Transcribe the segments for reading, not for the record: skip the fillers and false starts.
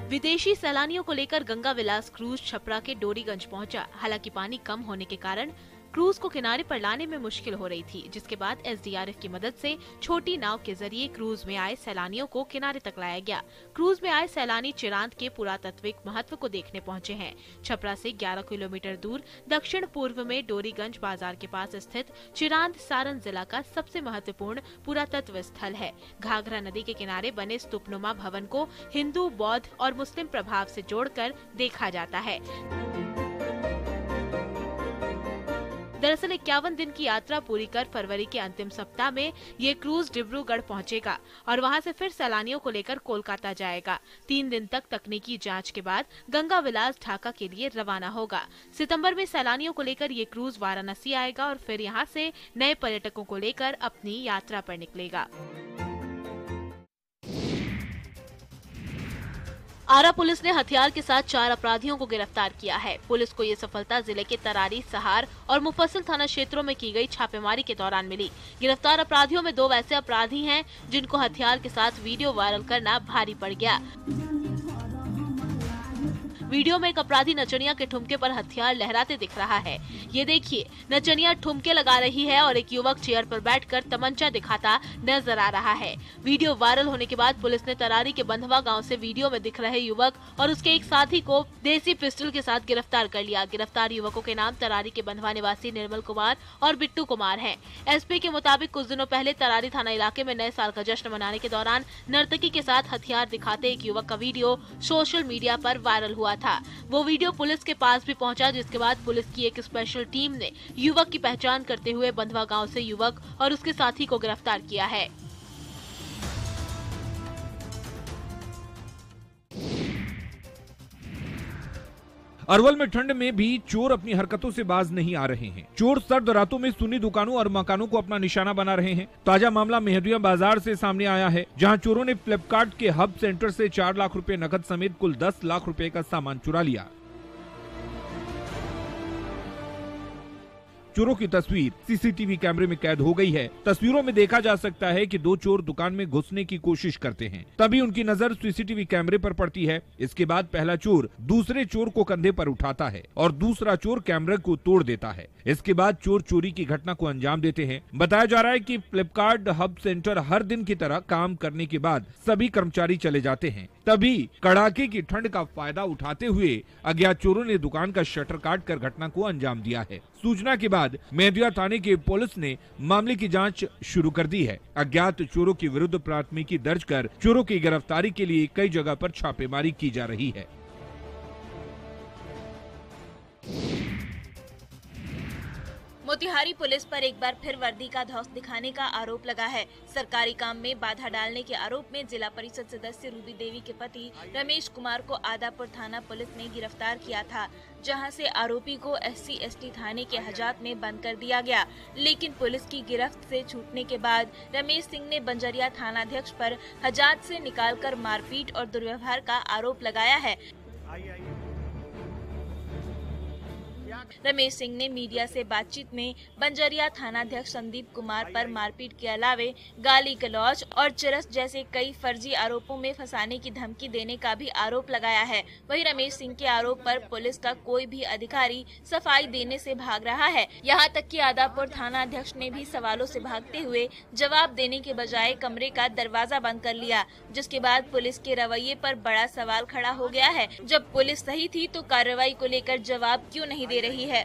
विदेशी सैलानियों को लेकर गंगा विलास क्रूज छपरा के डोरीगंज पहुंचा। हालांकि पानी कम होने के कारण क्रूज को किनारे पर लाने में मुश्किल हो रही थी, जिसके बाद एसडीआरएफ की मदद से छोटी नाव के जरिए क्रूज में आए सैलानियों को किनारे तक लाया गया। क्रूज में आए सैलानी चिरांद के पुरातात्विक महत्व को देखने पहुंचे हैं। छपरा से 11 किलोमीटर दूर दक्षिण पूर्व में डोरीगंज बाजार के पास स्थित चिरांद सारण जिला का सबसे महत्वपूर्ण पुरातत्व स्थल है। घाघरा नदी के किनारे बने स्तूपनुमा भवन को हिंदू, बौद्ध और मुस्लिम प्रभाव से जोड़कर देखा जाता है। दरअसल 51 दिन की यात्रा पूरी कर फरवरी के अंतिम सप्ताह में ये क्रूज डिब्रूगढ़ पहुंचेगा और वहां से फिर सैलानियों को लेकर कोलकाता जाएगा। 3 दिन तक तकनीकी जांच के बाद गंगा विलास ढाका के लिए रवाना होगा। सितंबर में सैलानियों को लेकर ये क्रूज वाराणसी आएगा और फिर यहां से नए पर्यटकों को लेकर अपनी यात्रा पर निकलेगा। आरा पुलिस ने हथियार के साथ 4 अपराधियों को गिरफ्तार किया है। पुलिस को ये सफलता जिले के तरारी, सहार और मुफस्सिल थाना क्षेत्रों में की गई छापेमारी के दौरान मिली। गिरफ्तार अपराधियों में 2 वैसे अपराधी हैं जिनको हथियार के साथ वीडियो वायरल करना भारी पड़ गया। वीडियो में एक अपराधी नचनिया के ठुमके पर हथियार लहराते दिख रहा है। ये देखिए, नचनिया ठुमके लगा रही है और एक युवक चेयर पर बैठकर तमंचा दिखाता नजर आ रहा है। वीडियो वायरल होने के बाद पुलिस ने तरारी के बंधवा गांव से वीडियो में दिख रहे युवक और उसके एक साथी को देसी पिस्टल के साथ गिरफ्तार कर लिया। गिरफ्तार युवकों के नाम तरारी के बंधवा निवासी निर्मल कुमार और बिट्टू कुमार हैं। एसपी के मुताबिक कुछ दिनों पहले तरारी थाना इलाके में नए साल का जश्न मनाने के दौरान नर्तकी के साथ हथियार दिखाते एक युवक का वीडियो सोशल मीडिया पर वायरल हुआ था। वो वीडियो पुलिस के पास भी पहुंचा, जिसके बाद पुलिस की एक स्पेशल टीम ने युवक की पहचान करते हुए बंधवा गांव से युवक और उसके साथी को गिरफ्तार किया है। अरवल में ठंड में भी चोर अपनी हरकतों से बाज नहीं आ रहे हैं। चोर सर्द रातों में सुन्नी दुकानों और मकानों को अपना निशाना बना रहे हैं। ताजा मामला मेहदिया बाजार से सामने आया है, जहां चोरों ने फ्लिपकार्ट के हब सेंटर से 4 लाख रुपए नकद समेत कुल 10 लाख रुपए का सामान चुरा लिया। चोरों की तस्वीर सीसीटीवी कैमरे में कैद हो गई है। तस्वीरों में देखा जा सकता है कि 2 चोर दुकान में घुसने की कोशिश करते हैं, तभी उनकी नजर सीसीटीवी कैमरे पर पड़ती है। इसके बाद पहला चोर दूसरे चोर को कंधे पर उठाता है और दूसरा चोर कैमरे को तोड़ देता है। इसके बाद चोर चोरी की घटना को अंजाम देते हैं। बताया जा रहा है कि फ्लिपकार्ट हब सेंटर हर दिन की तरह काम करने के बाद सभी कर्मचारी चले जाते हैं, तभी कड़ाके की ठंड का फायदा उठाते हुए अज्ञात चोरों ने दुकान का शटर काटकर घटना को अंजाम दिया है। सूचना के बाद मेहदिया थाने की पुलिस ने मामले की जांच शुरू कर दी है। अज्ञात चोरों के विरुद्ध प्राथमिकी दर्ज कर चोरों की गिरफ्तारी के लिए कई जगह पर छापेमारी की जा रही है। मोतिहारी पुलिस पर एक बार फिर वर्दी का धौंस दिखाने का आरोप लगा है। सरकारी काम में बाधा डालने के आरोप में जिला परिषद सदस्य रूबी देवी के पति रमेश कुमार को आदापुर थाना पुलिस ने गिरफ्तार किया था, जहां से आरोपी को SC/ST थाने के हजात में बंद कर दिया गया। लेकिन पुलिस की गिरफ्त से छूटने के बाद रमेश सिंह ने बंजरिया थानाध्यक्ष पर हजात से निकालकर मारपीट और दुर्व्यवहार का आरोप लगाया है। रमेश सिंह ने मीडिया से बातचीत में बंजरिया थानाध्यक्ष संदीप कुमार पर मारपीट के अलावे गाली गलौज और चरस जैसे कई फर्जी आरोपों में फंसाने की धमकी देने का भी आरोप लगाया है। वहीं रमेश सिंह के आरोप पर पुलिस का कोई भी अधिकारी सफाई देने से भाग रहा है। यहां तक कि आदापुर थाना अध्यक्ष ने भी सवालों से भागते हुए जवाब देने के बजाय कमरे का दरवाजा बंद कर लिया, जिसके बाद पुलिस के रवैये पर बड़ा सवाल खड़ा हो गया है। जब पुलिस सही थी तो कार्रवाई को लेकर जवाब क्यों नहीं दे रही है?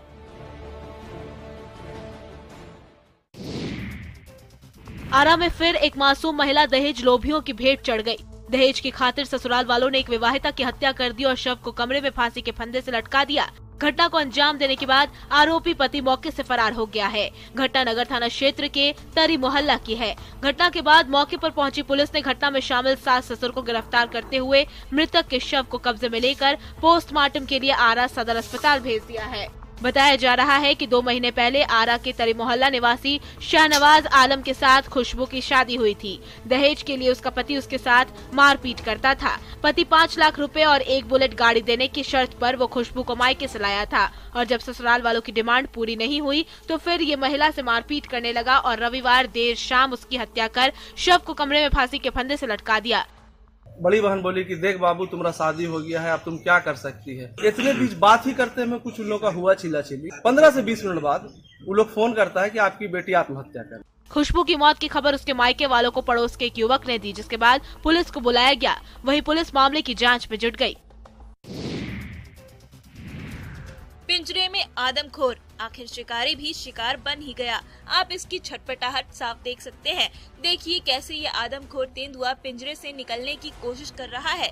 आरा में फिर एक मासूम महिला दहेज लोभियों की भेंट चढ़ गई। दहेज की खातिर ससुराल वालों ने एक विवाहिता की हत्या कर दी और शव को कमरे में फांसी के फंदे से लटका दिया। घटना को अंजाम देने के बाद आरोपी पति मौके से फरार हो गया है। घटना नगर थाना क्षेत्र के तरी मोहल्ला की है। घटना के बाद मौके पर पहुंची पुलिस ने घटना में शामिल सास ससुर को गिरफ्तार करते हुए मृतक के शव को कब्जे में लेकर पोस्टमार्टम के लिए आरा सदर अस्पताल भेज दिया है। बताया जा रहा है कि 2 महीने पहले आरा के तरी मोहल्ला निवासी शाहनवाज आलम के साथ खुशबू की शादी हुई थी। दहेज के लिए उसका पति उसके साथ मारपीट करता था। पति 5 लाख रुपए और 1 बुलेट गाड़ी देने की शर्त पर वो खुशबू को मायके से लाया था और जब ससुराल वालों की डिमांड पूरी नहीं हुई तो फिर ये महिला से मारपीट करने लगा और रविवार देर शाम उसकी हत्या कर शव को कमरे में फांसी के फंदे से लटका दिया। बड़ी बहन बोली कि देख बाबू तुम्हारा शादी हो गया है, अब तुम क्या कर सकती है। इतने बीच बात ही करते में कुछ उन लोगों का हुआ चिल्ला-चिल्ली। 15 से 20 मिनट बाद वो लोग फोन करता है कि आपकी बेटी आत्महत्या कर। खुशबू की मौत की खबर उसके मायके वालों को पड़ोस के एक युवक ने दी, जिसके बाद पुलिस को बुलाया गया। वहीं पुलिस मामले की जांच में जुट गई। पिंजरे में आदमखोर, आखिर शिकारी भी शिकार बन ही गया। आप इसकी छटपटाहट साफ देख सकते हैं। देखिए कैसे ये आदमखोर तेंदुआ पिंजरे से निकलने की कोशिश कर रहा है,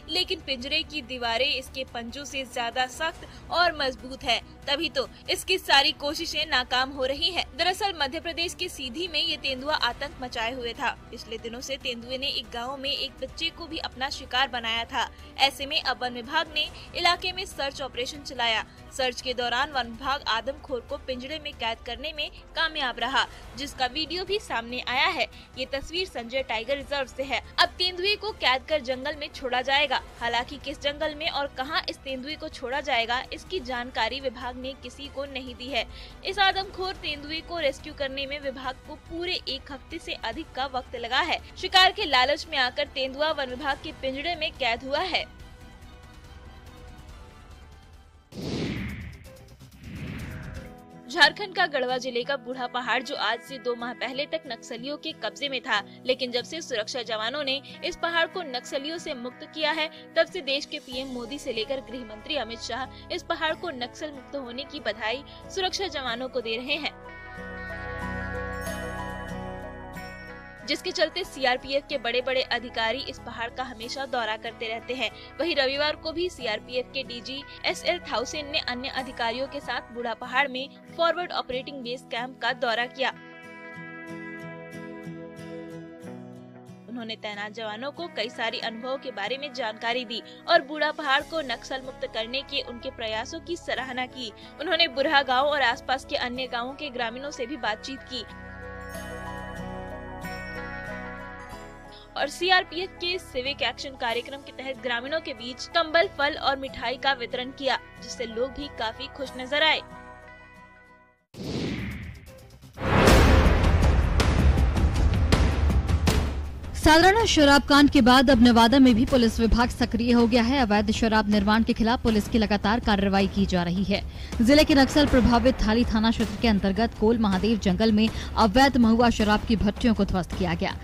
लेकिन पिंजरे की दीवारें इसके पंजों से ज्यादा सख्त और मजबूत है, तभी तो इसकी सारी कोशिशें नाकाम हो रही हैं। दरअसल मध्य प्रदेश के सीधी में ये तेंदुआ आतंक मचाए हुए था। पिछले दिनों से तेंदुए ने एक गांव में एक बच्चे को भी अपना शिकार बनाया था। ऐसे में अब वन विभाग ने इलाके में सर्च ऑपरेशन चलाया। सर्च के दौरान वन विभाग आदमखोर को पिंजरे में कैद करने में कामयाब रहा, जिसका वीडियो भी सामने आया है। ये तस्वीर संजय टाइगर रिजर्व से है। अब तेंदुए को कैद कर जंगल में छोड़ा जाएगा। हालांकि किस जंगल में और कहां इस तेंदुए को छोड़ा जाएगा, इसकी जानकारी विभाग ने किसी को नहीं दी है। इस आदमखोर तेंदुए को रेस्क्यू करने में विभाग को पूरे 1 हफ्ते से अधिक का वक्त लगा है। शिकार के लालच में आकर तेंदुआ वन विभाग के पिंजरे में कैद हुआ है। झारखंड का गढ़वा जिले का बूढ़ा पहाड़, जो आज से 2 माह पहले तक नक्सलियों के कब्जे में था, लेकिन जब से सुरक्षा जवानों ने इस पहाड़ को नक्सलियों से मुक्त किया है, तब से देश के पीएम मोदी से लेकर गृह मंत्री अमित शाह इस पहाड़ को नक्सल मुक्त होने की बधाई सुरक्षा जवानों को दे रहे हैं, जिसके चलते सीआरपीएफ के बड़े बड़े अधिकारी इस पहाड़ का हमेशा दौरा करते रहते हैं। वहीं रविवार को भी सीआरपीएफ के डीजी SL थाउसेन ने अन्य अधिकारियों के साथ बूढ़ा पहाड़ में फॉरवर्ड ऑपरेटिंग बेस कैंप का दौरा किया। उन्होंने तैनात जवानों को कई सारी अनुभवों के बारे में जानकारी दी और बूढ़ा पहाड़ को नक्सल मुक्त करने के उनके प्रयासों की सराहना की। उन्होंने बुरहा गाँव और आसपास के अन्य गाँवों के ग्रामीणों से भी बातचीत की और सीआरपीएफ के सिविक एक्शन कार्यक्रम के तहत ग्रामीणों के बीच कंबल, फल और मिठाई का वितरण किया, जिससे लोग भी काफी खुश नजर आए। साधारण शराब कांड के बाद अब नवादा में भी पुलिस विभाग सक्रिय हो गया है। अवैध शराब निर्माण के खिलाफ पुलिस की लगातार कार्रवाई की जा रही है। जिले के नक्सल प्रभावित थाली थाना क्षेत्र के अंतर्गत कोल महादेव जंगल में अवैध महुआ शराब की भट्टियों को ध्वस्त किया गया।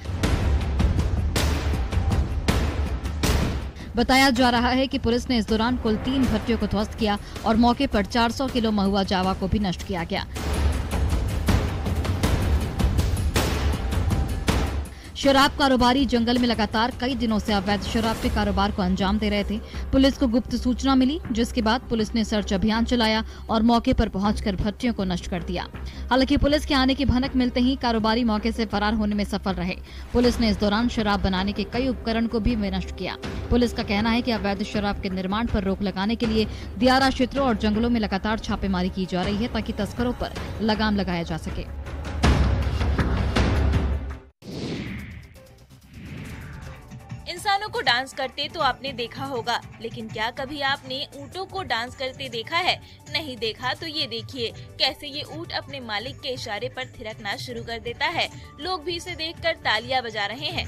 बताया जा रहा है कि पुलिस ने इस दौरान कुल 3 भट्टियों को ध्वस्त किया और मौके पर 400 किलो महुआ जावा को भी नष्ट किया गया। शराब कारोबारी जंगल में लगातार कई दिनों से अवैध शराब के कारोबार को अंजाम दे रहे थे। पुलिस को गुप्त सूचना मिली, जिसके बाद पुलिस ने सर्च अभियान चलाया और मौके पर पहुंचकर भट्टियों को नष्ट कर दिया। हालांकि पुलिस के आने की भनक मिलते ही कारोबारी मौके से फरार होने में सफल रहे। पुलिस ने इस दौरान शराब बनाने के कई उपकरण को भी नष्ट किया। पुलिस का कहना है कि अवैध शराब के निर्माण पर रोक लगाने के लिए दियारा क्षेत्रों और जंगलों में लगातार छापेमारी की जा रही है, ताकि तस्करों पर लगाम लगाया जा सके। इंसानों को डांस करते तो आपने देखा होगा, लेकिन क्या कभी आपने ऊँटों को डांस करते देखा है? नहीं देखा तो ये देखिए कैसे ये ऊँट अपने मालिक के इशारे पर थिरकना शुरू कर देता है। लोग भी इसे देखकर तालियां बजा रहे हैं।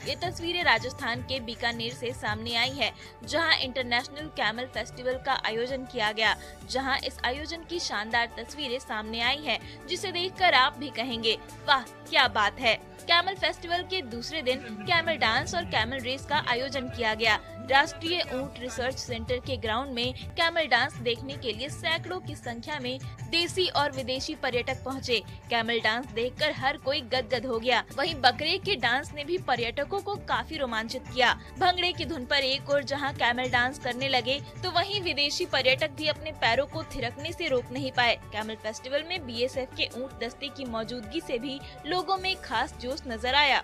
ये तस्वीरें राजस्थान के बीकानेर से सामने आई है, जहां इंटरनेशनल कैमल फेस्टिवल का आयोजन किया गया, जहां इस आयोजन की शानदार तस्वीरें सामने आई हैं, जिसे देखकर आप भी कहेंगे वाह क्या बात है। कैमल फेस्टिवल के दूसरे दिन कैमल डांस और कैमल रेस का आयोजन किया गया। राष्ट्रीय ऊंट रिसर्च सेंटर के ग्राउंड में कैमल डांस देखने के लिए सैकड़ों की संख्या में देसी और विदेशी पर्यटक पहुंचे। कैमल डांस देखकर हर कोई गदगद हो गया। वहीं बकरे के डांस ने भी पर्यटकों को काफी रोमांचित किया। भंगड़े की धुन पर एक और जहां कैमल डांस करने लगे, तो वहीं विदेशी पर्यटक भी अपने पैरों को थिरकने से रोक नहीं पाए। कैमल फेस्टिवल में बीएसएफ के ऊंट दस्ते की मौजूदगी से भी लोगों में खास जोश नजर आया।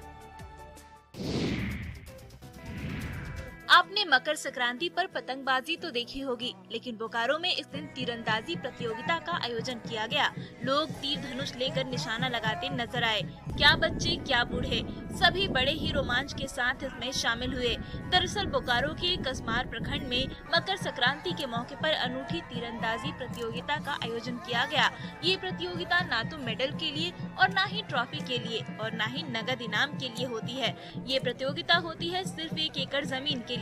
आपने मकर संक्रांति पर पतंगबाजी तो देखी होगी, लेकिन बोकारो में इस दिन तीरंदाजी प्रतियोगिता का आयोजन किया गया। लोग तीर धनुष लेकर निशाना लगाते नजर आए। क्या बच्चे क्या बूढ़े, सभी बड़े ही रोमांच के साथ इसमें शामिल हुए। दरअसल बोकारो के कसमार प्रखंड में मकर संक्रांति के मौके पर अनूठी तीरंदाजी प्रतियोगिता का आयोजन किया गया। ये प्रतियोगिता ना तो मेडल के लिए और ना ही ट्रॉफी के लिए और ना ही नगद इनाम के लिए होती है। ये प्रतियोगिता होती है सिर्फ 1 एकड़ जमीन के लिए।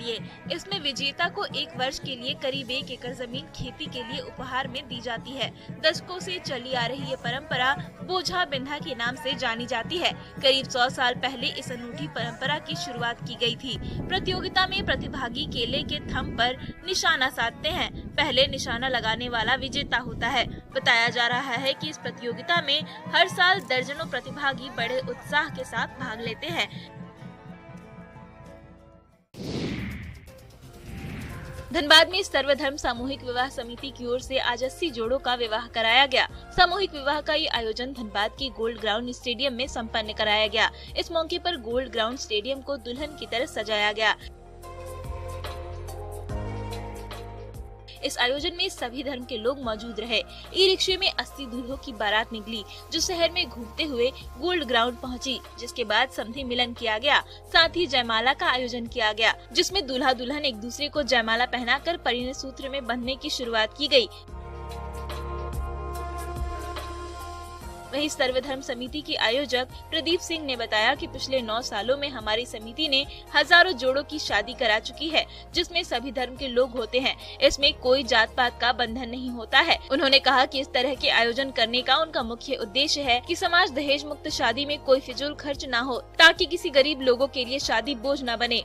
इसमें विजेता को 1 वर्ष के लिए करीब 1 एकड़ जमीन खेती के लिए उपहार में दी जाती है। दशकों से चली आ रही ये परंपरा बोझा बिंधा के नाम से जानी जाती है। करीब 100 साल पहले इस अनूठी परंपरा की शुरुआत की गई थी। प्रतियोगिता में प्रतिभागी केले के थंब पर निशाना साधते हैं। पहले निशाना लगाने वाला विजेता होता है। बताया जा रहा है कि इस प्रतियोगिता में हर साल दर्जनों प्रतिभागी बड़े उत्साह के साथ भाग लेते हैं। धनबाद में सर्वधर्म सामूहिक विवाह समिति की ओर से आज 80 जोड़ों का विवाह कराया गया। सामूहिक विवाह का ये आयोजन धनबाद के गोल्ड ग्राउंड स्टेडियम में संपन्न कराया गया। इस मौके पर गोल्ड ग्राउंड स्टेडियम को दुल्हन की तरह सजाया गया। इस आयोजन में सभी धर्म के लोग मौजूद रहे। ई रिक्शे में 80 दूल्हों की बारात निकली, जो शहर में घूमते हुए गोल्ड ग्राउंड पहुंची, जिसके बाद समधी मिलन किया गया। साथ ही जयमाला का आयोजन किया गया, जिसमें दूल्हा दुल्हन एक दूसरे को जयमाला पहनाकर परिणय सूत्र में बंधने की शुरुआत की गई। वहीं सर्वधर्म समिति के आयोजक प्रदीप सिंह ने बताया कि पिछले 9 सालों में हमारी समिति ने हजारों जोड़ों की शादी करा चुकी है, जिसमें सभी धर्म के लोग होते हैं। इसमें कोई जात पात का बंधन नहीं होता है। उन्होंने कहा कि इस तरह के आयोजन करने का उनका मुख्य उद्देश्य है कि समाज दहेज मुक्त शादी में कोई फिजूल खर्च न हो, ताकि किसी गरीब लोगों के लिए शादी बोझ न बने।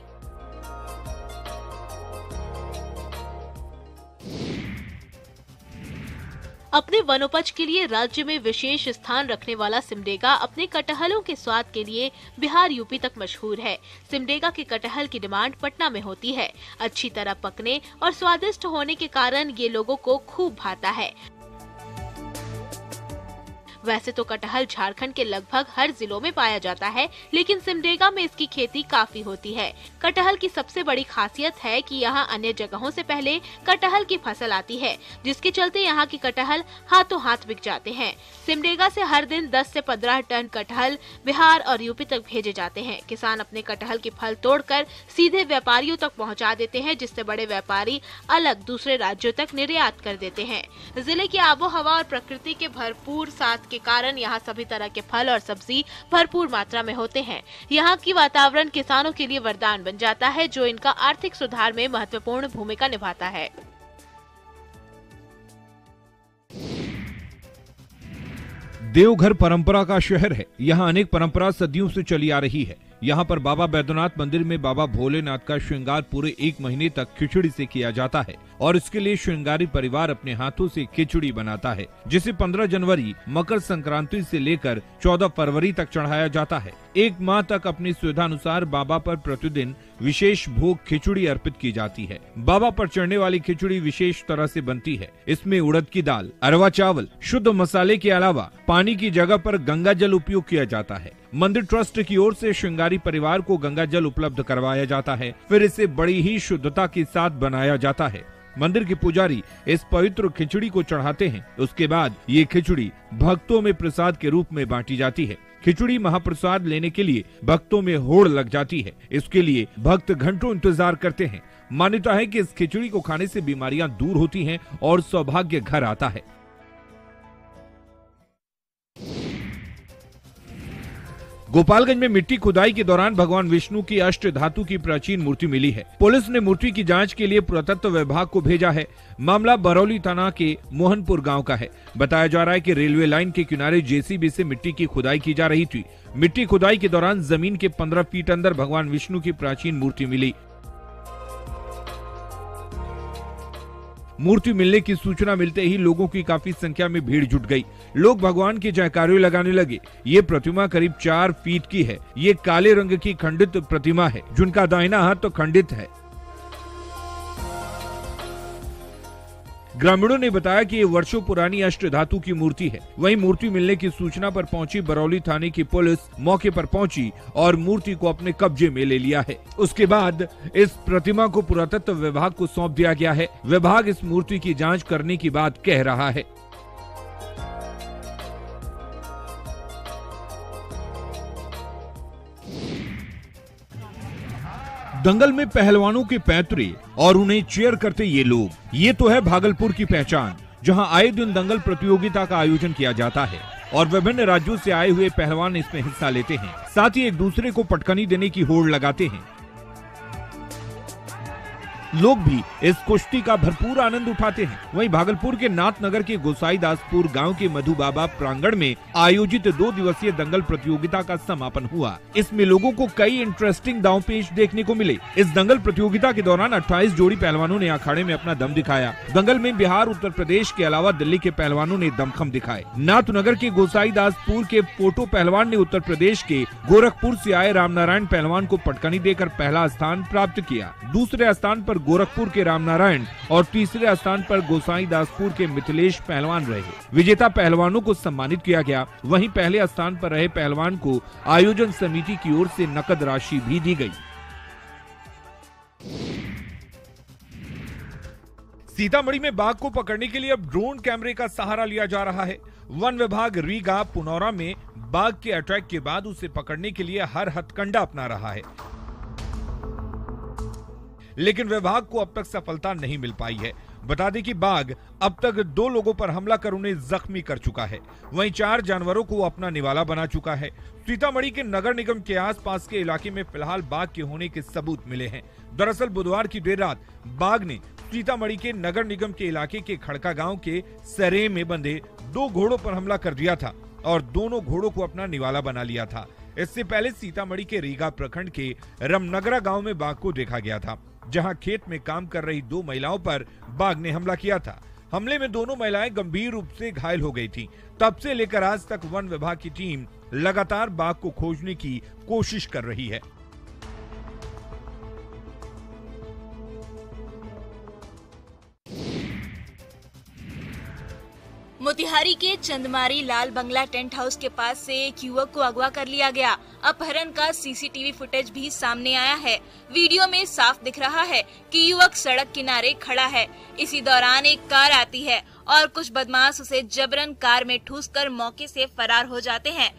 अपने वनोपज के लिए राज्य में विशेष स्थान रखने वाला सिमडेगा अपने कटहलों के स्वाद के लिए बिहार यूपी तक मशहूर है। सिमडेगा के कटहल की डिमांड पटना में होती है। अच्छी तरह पकने और स्वादिष्ट होने के कारण ये लोगों को खूब भाता है। वैसे तो कटहल झारखंड के लगभग हर जिलों में पाया जाता है, लेकिन सिमडेगा में इसकी खेती काफी होती है। कटहल की सबसे बड़ी खासियत है कि यहाँ अन्य जगहों से पहले कटहल की फसल आती है, जिसके चलते यहाँ की कटहल हाथों हाथ बिक जाते हैं। सिमडेगा से हर दिन 10 से 15 टन कटहल बिहार और यूपी तक भेजे जाते हैं। किसान अपने कटहल के फल तोड़कर सीधे व्यापारियों तक पहुँचा देते हैं, जिससे बड़े व्यापारी अलग दूसरे राज्यों तक निर्यात कर देते हैं। जिले की आबो हवा और प्रकृति के भरपूर साथ के कारण यहाँ सभी तरह के फल और सब्जी भरपूर मात्रा में होते हैं। यहाँ की वातावरण किसानों के लिए वरदान बन जाता है, जो इनका आर्थिक सुधार में महत्वपूर्ण भूमिका निभाता है। देवघर परंपरा का शहर है। यहाँ अनेक परंपरा सदियों से चली आ रही है। यहाँ पर बाबा बैद्यनाथ मंदिर में बाबा भोलेनाथ का श्रृंगार पूरे 1 महीने तक खिचड़ी से किया जाता है और इसके लिए श्रृंगारी परिवार अपने हाथों से खिचड़ी बनाता है, जिसे 15 जनवरी मकर संक्रांति से लेकर 14 फरवरी तक चढ़ाया जाता है। 1 माह तक अपनी सुविधा अनुसार बाबा पर प्रतिदिन विशेष भोग खिचड़ी अर्पित की जाती है। बाबा पर चढ़ने वाली खिचड़ी विशेष तरह से बनती है। इसमें उड़द की दाल, अरवा चावल, शुद्ध मसाले के अलावा पानी की जगह पर गंगा जल उपयोग किया जाता है। मंदिर ट्रस्ट की ओर से श्रृंगारी परिवार को गंगा जल उपलब्ध करवाया जाता है, फिर इसे बड़ी ही शुद्धता के साथ बनाया जाता है। मंदिर के पुजारी इस पवित्र खिचड़ी को चढ़ाते हैं। उसके बाद ये खिचड़ी भक्तों में प्रसाद के रूप में बांटी जाती है। खिचड़ी महाप्रसाद लेने के लिए भक्तों में होड़ लग जाती है। इसके लिए भक्त घंटों इंतजार करते हैं। मान्यता है कि इस खिचड़ी को खाने से बीमारियां दूर होती हैं और सौभाग्य घर आता है। गोपालगंज में मिट्टी खुदाई के दौरान भगवान विष्णु की अष्ट धातु की प्राचीन मूर्ति मिली है। पुलिस ने मूर्ति की जांच के लिए पुरातत्व विभाग को भेजा है। मामला बरौली थाना के मोहनपुर गांव का है। बताया जा रहा है कि रेलवे लाइन के किनारे जेसीबी से मिट्टी की खुदाई की जा रही थी। मिट्टी खुदाई के दौरान जमीन के 15 फीट अंदर भगवान विष्णु की प्राचीन मूर्ति मिली। मूर्ति मिलने की सूचना मिलते ही लोगों की काफी संख्या में भीड़ जुट गई। लोग भगवान के जयकारे लगाने लगे। ये प्रतिमा करीब 4 फीट की है। ये काले रंग की खंडित प्रतिमा है, जिनका दाहिना हाथ तो खंडित है। ग्रामीणों ने बताया कि ये वर्षों पुरानी अष्ट धातु की मूर्ति है। वहीं मूर्ति मिलने की सूचना पर पहुंची बरौली थाने की पुलिस मौके पर पहुंची और मूर्ति को अपने कब्जे में ले लिया है। उसके बाद इस प्रतिमा को पुरातत्व विभाग को सौंप दिया गया है। विभाग इस मूर्ति की जांच करने की बात कह रहा है। दंगल में पहलवानों के पैतरे और उन्हें चीयर करते ये लोग, ये तो है भागलपुर की पहचान, जहां आए दिन दंगल प्रतियोगिता का आयोजन किया जाता है और विभिन्न राज्यों से आए हुए पहलवान इसमें हिस्सा लेते हैं। साथ ही एक दूसरे को पटकनी देने की होड़ लगाते हैं। लोग भी इस कुश्ती का भरपूर आनंद उठाते हैं। वहीं भागलपुर के नाथनगर के गोसाईदासपुर गांव के मधु बाबा प्रांगण में आयोजित 2 दिवसीय दंगल प्रतियोगिता का समापन हुआ। इसमें लोगों को कई इंटरेस्टिंग दांवपेच देखने को मिले। इस दंगल प्रतियोगिता के दौरान 28 जोड़ी पहलवानों ने अखाड़े में अपना दम दिखाया। दंगल में बिहार, उत्तर प्रदेश के अलावा दिल्ली के पहलवानों ने दमखम दिखाए। नाथनगर के गोसाईदासपुर के फोटो पहलवान ने उत्तर प्रदेश के गोरखपुर से आए रामनारायण पहलवान को पटकनी देकर पहला स्थान प्राप्त किया। दूसरे स्थान पर गोरखपुर के रामनारायण और तीसरे स्थान पर गोसाईदासपुर के मिथिलेश पहलवान रहे। विजेता पहलवानों को सम्मानित किया गया। वहीं पहले स्थान पर रहे पहलवान को आयोजन समिति की ओर से नकद राशि भी दी गई। सीतामढ़ी में बाघ को पकड़ने के लिए अब ड्रोन कैमरे का सहारा लिया जा रहा है। वन विभाग रीगा पुनौरा में बाघ के अटैक के बाद उसे पकड़ने के लिए हर हथकंडा अपना रहा है, लेकिन विभाग को अब तक सफलता नहीं मिल पाई है। बता दें कि बाघ अब तक 2 लोगों पर हमला कर उन्हें जख्मी कर चुका है। वहीं 4 जानवरों को अपना निवाला बना चुका है। सीतामढ़ी के नगर निगम के आसपास के इलाके में फिलहाल बाघ के होने के सबूत मिले हैं। दरअसल बुधवार की देर रात बाघ ने सीतामढ़ी के नगर निगम के इलाके के खड़का गांव के सरे में बंधे 2 घोड़ों पर हमला कर दिया था और दोनों घोड़ों को अपना निवाला बना लिया था। इससे पहले सीतामढ़ी के रीगा प्रखंड के रमनगरा गांव में बाघ को देखा गया था, जहां खेत में काम कर रही 2 महिलाओं पर बाघ ने हमला किया था। हमले में दोनों महिलाएं गंभीर रूप से घायल हो गई थीं। तब से लेकर आज तक वन विभाग की टीम लगातार बाघ को खोजने की कोशिश कर रही है। मोतिहारी के चंदमारी लाल बंगला टेंट हाउस के पास से एक युवक को अगवा कर लिया गया। अपहरण का सीसीटीवी फुटेज भी सामने आया है। वीडियो में साफ दिख रहा है कि युवक सड़क किनारे खड़ा है। इसी दौरान एक कार आती है और कुछ बदमाश उसे जबरन कार में ठूसकर मौके से फरार हो जाते हैं।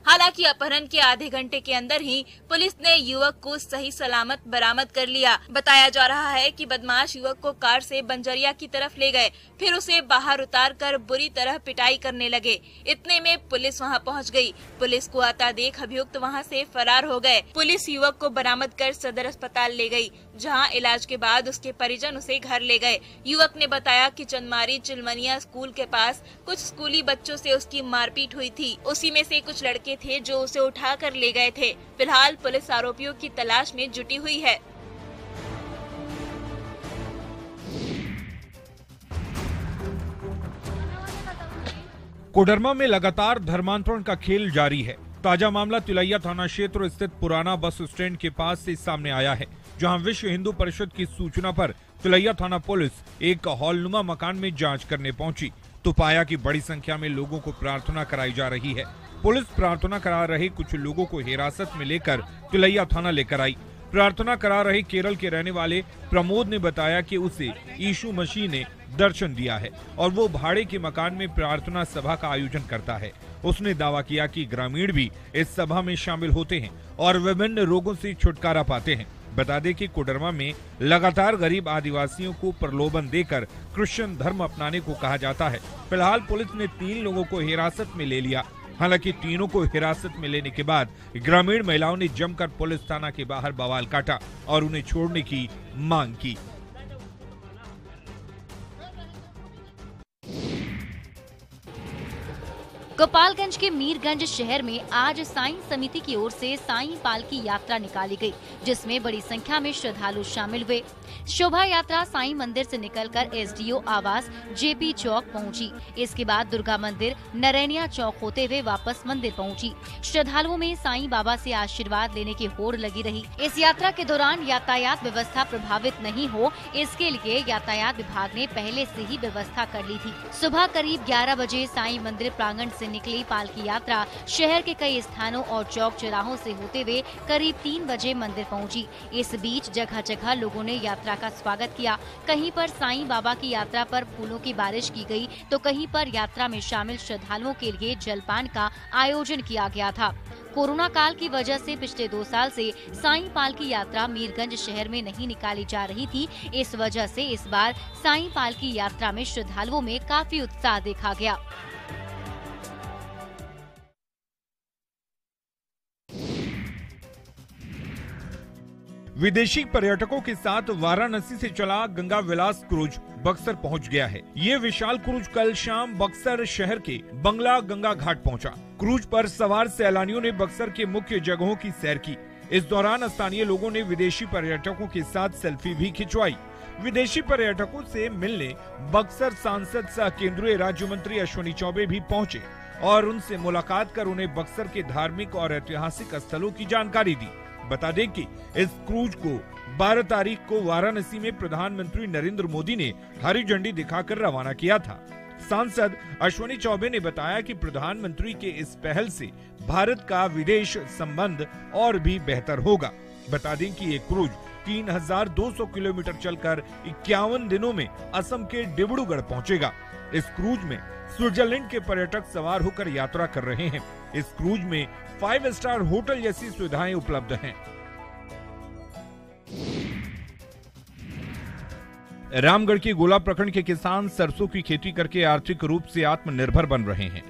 हालांकि अपहरण के आधे घंटे के अंदर ही पुलिस ने युवक को सही सलामत बरामद कर लिया। बताया जा रहा है कि बदमाश युवक को कार से बंजरिया की तरफ ले गए, फिर उसे बाहर उतारकर बुरी तरह पिटाई करने लगे। इतने में पुलिस वहां पहुंच गई। पुलिस को आता देख अभियुक्त वहां से फरार हो गए। पुलिस युवक को बरामद कर सदर अस्पताल ले गई, जहां इलाज के बाद उसके परिजन उसे घर ले गए। युवक ने बताया कि चंदमारी चिलमनिया स्कूल के पास कुछ स्कूली बच्चों से उसकी मारपीट हुई थी। उसी में से कुछ लड़के थे जो उसे उठा कर ले गए थे। फिलहाल पुलिस आरोपियों की तलाश में जुटी हुई है। कोडरमा में लगातार धर्मांतरण का खेल जारी है। ताजा मामला तिलैया थाना क्षेत्र स्थित पुराना बस स्टैंड के पास से सामने आया है, जहां विश्व हिंदू परिषद की सूचना पर तिलैया थाना पुलिस एक हॉलनुमा मकान में जांच करने पहुंची तो पाया कि बड़ी संख्या में लोगों को प्रार्थना कराई जा रही है। पुलिस प्रार्थना करा रहे कुछ लोगों को हिरासत में लेकर तिलैया थाना लेकर आई। प्रार्थना करा रहे केरल के रहने वाले प्रमोद ने बताया कि उसे यीशु मसीह ने दर्शन दिया है और वो भाड़े के मकान में प्रार्थना सभा का आयोजन करता है। उसने दावा किया कि ग्रामीण भी इस सभा में शामिल होते हैं और विभिन्न रोगों से छुटकारा पाते हैं। बता दें कि कोडरमा में लगातार गरीब आदिवासियों को प्रलोभन देकर क्रिश्चियन धर्म अपनाने को कहा जाता है। फिलहाल पुलिस ने 3 लोगों को हिरासत में ले लिया। हालांकि तीनों को हिरासत में लेने के बाद ग्रामीण महिलाओं ने जमकर पुलिस थाना के बाहर बवाल काटा और उन्हें छोड़ने की मांग की। गोपालगंज के मीरगंज शहर में आज साईं समिति की ओर से साईं पालकी यात्रा निकाली गई, जिसमें बड़ी संख्या में श्रद्धालु शामिल हुए। शोभा यात्रा साईं मंदिर से निकलकर एसडीओ आवास जेपी चौक पहुंची। इसके बाद दुर्गा मंदिर नरैनिया चौक होते हुए वापस मंदिर पहुंची। श्रद्धालुओं में साईं बाबा से आशीर्वाद लेने की होड़ लगी रही। इस यात्रा के दौरान यातायात व्यवस्था प्रभावित नहीं हो, इसके लिए यातायात विभाग ने पहले से ही व्यवस्था कर ली थी। सुबह करीब 11 बजे साईं मंदिर प्रांगण से निकली पालकी यात्रा शहर के कई स्थानों और चौक चौराहों से होते हुए करीब 3 बजे मंदिर पहुंची। इस बीच जगह जगह लोगों ने यात्रा का स्वागत किया। कहीं पर साईं बाबा की यात्रा पर फूलों की बारिश की गई, तो कहीं पर यात्रा में शामिल श्रद्धालुओं के लिए जलपान का आयोजन किया गया था। कोरोना काल की वजह से पिछले 2 साल से साईं पालकी यात्रा मीरगंज शहर में नहीं निकाली जा रही थी। इस वजह से इस बार साईं पालकी यात्रा में श्रद्धालुओं में काफी उत्साह देखा गया। विदेशी पर्यटकों के साथ वाराणसी से चला गंगा विलास क्रूज बक्सर पहुंच गया है। ये विशाल क्रूज कल शाम बक्सर शहर के बंगला गंगा घाट पहुंचा। क्रूज पर सवार सैलानियों ने बक्सर के मुख्य जगहों की सैर की। इस दौरान स्थानीय लोगों ने विदेशी पर्यटकों के साथ सेल्फी भी खिंचवाई। विदेशी पर्यटकों से मिलने बक्सर सांसद सह केंद्रीय राज्य मंत्री अश्विनी चौबे भी पहुंचे और उनसे मुलाकात कर उन्हें बक्सर के धार्मिक और ऐतिहासिक स्थलों की जानकारी दी। बता दें कि इस क्रूज को 12 तारीख को वाराणसी में प्रधानमंत्री नरेंद्र मोदी ने हरी झंडी दिखाकर रवाना किया था। सांसद अश्विनी चौबे ने बताया कि प्रधानमंत्री के इस पहल से भारत का विदेश संबंध और भी बेहतर होगा। बता दें कि ये क्रूज 3200 किलोमीटर चलकर 51 दिनों में असम के डिब्रूगढ़ पहुंचेगा। इस क्रूज में स्विट्जरलैंड के पर्यटक सवार होकर यात्रा कर रहे हैं। इस क्रूज में 5 स्टार होटल जैसी सुविधाएं उपलब्ध हैं। रामगढ़ के गोला प्रखंड के किसान सरसों की खेती करके आर्थिक रूप से आत्मनिर्भर बन रहे हैं।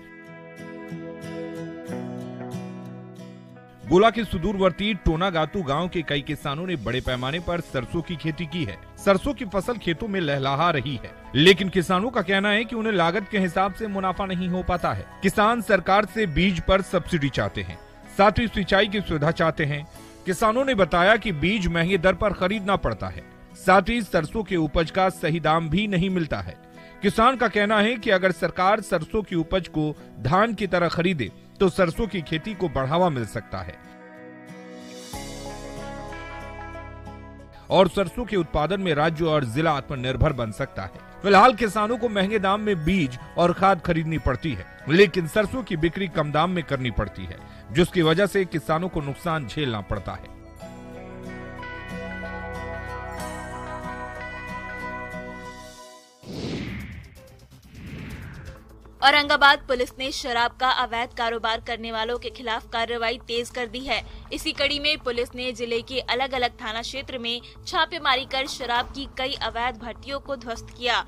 गोला के सुदूरवर्ती टोनागातू गांव के कई किसानों ने बड़े पैमाने पर सरसों की खेती की है। सरसों की फसल खेतों में लहलहा रही है, लेकिन किसानों का कहना है कि उन्हें लागत के हिसाब से मुनाफा नहीं हो पाता है। किसान सरकार से बीज पर सब्सिडी चाहते हैं, साथ ही सिंचाई की सुविधा चाहते हैं। किसानों ने बताया कि बीज महंगे दर पर खरीदना पड़ता है, साथ ही सरसों के उपज का सही दाम भी नहीं मिलता है। किसान का कहना है कि अगर सरकार सरसों की उपज को धान की तरह खरीदे तो सरसों की खेती को बढ़ावा मिल सकता है और सरसों के उत्पादन में राज्य और जिला आत्मनिर्भर बन सकता है। फिलहाल किसानों को महंगे दाम में बीज और खाद खरीदनी पड़ती है, लेकिन सरसों की बिक्री कम दाम में करनी पड़ती है, जिसकी वजह से किसानों को नुकसान झेलना पड़ता है। औरंगाबाद पुलिस ने शराब का अवैध कारोबार करने वालों के खिलाफ कार्रवाई तेज कर दी है। इसी कड़ी में पुलिस ने जिले के अलग अलग थाना क्षेत्र में छापेमारी कर शराब की कई अवैध भट्टियों को ध्वस्त किया।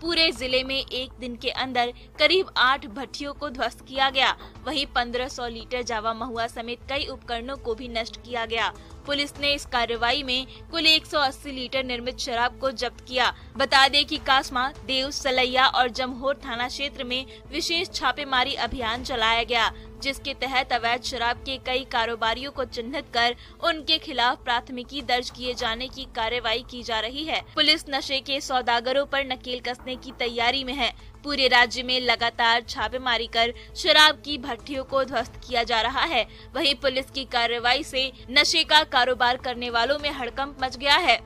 पूरे जिले में एक दिन के अंदर करीब 8 भट्टियों को ध्वस्त किया गया। वहीं 1500 लीटर जावा महुआ समेत कई उपकरणों को भी नष्ट किया गया। पुलिस ने इस कार्रवाई में कुल 180 लीटर निर्मित शराब को जब्त किया। बता दें कि कासमा, देव, सलैया और जमहोर थाना क्षेत्र में विशेष छापेमारी अभियान चलाया गया, जिसके तहत अवैध शराब के कई कारोबारियों को चिन्हित कर उनके खिलाफ प्राथमिकी दर्ज किए जाने की कार्रवाई की जा रही है। पुलिस नशे के सौदागरों पर नकेल कसने की तैयारी में है। पूरे राज्य में लगातार छापेमारी कर शराब की भट्टियों को ध्वस्त किया जा रहा है। वहीं पुलिस की कार्रवाई से नशे का कारोबार करने वालों में हड़कंप मच गया है।